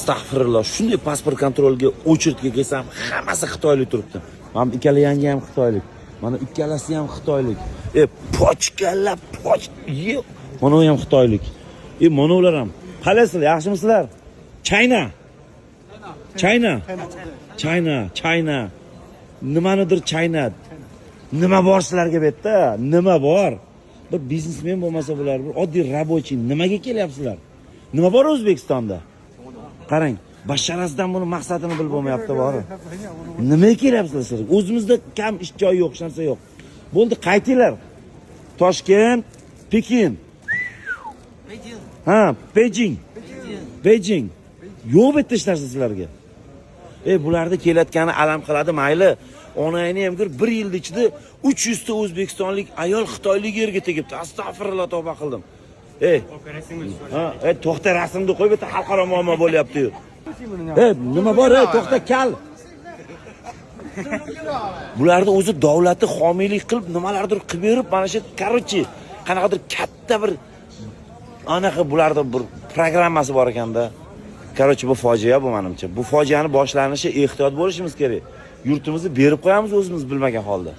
Astag'firullah, shunday pasport kontroliga o'chirtga kelsam, hammasi xitoylik turibdi. Mana ikkala yangi ham xitoylik. Mana ikkalasi ham xitoylik. Pochkalar, yo'q. Mana u ham xitoylik. Mana ular ham. Qalasizlar, yaxshimisizlar? China. Nimanidir China. Nima bor sizlarga bu yerda? Nima bor? Bir biznesmen bo'lmasa bular, bir oddiy rabochiy nimaga kelyapsizlar? Nima bor O'zbekistonda? Qarang, basharasidan buni maqsadini bilib bo'lmayapti bori. Nimaga kelyapsizlar siz? O'zimizda kam ish joyi yo'q, narsa yo'q. Bo'ldi, qaytinglar. Toshkent, Pekin. Beijing. Yo'q bu yerda ish narsa sizlarga. Bularda kelayotgani alam qiladi, mayli. Onayni ham ko'r 1 yil ichida 300 ta o'zbekistonlik ayol xitoylik yerga tegibdi. Astag'firullah, tavba qildim. To'xta, rasmni qo'yib, bitta xalqaro muammo bo'lyapti-yu. Nima bor, to'xta, kal. Bularni o'zi davlatni homiylik qilib, nimalardir qilib berib, mana shu короче, qanaqadir katta bir anaqa bularda bir programmasi bor ekanda. Короче, bu fojia bu menimcha. Bu fojiani boshlanishi ehtiyot bo'lishimiz kerak. Yurtimizni berib qo'yamiz o'zimiz bilmagan holda.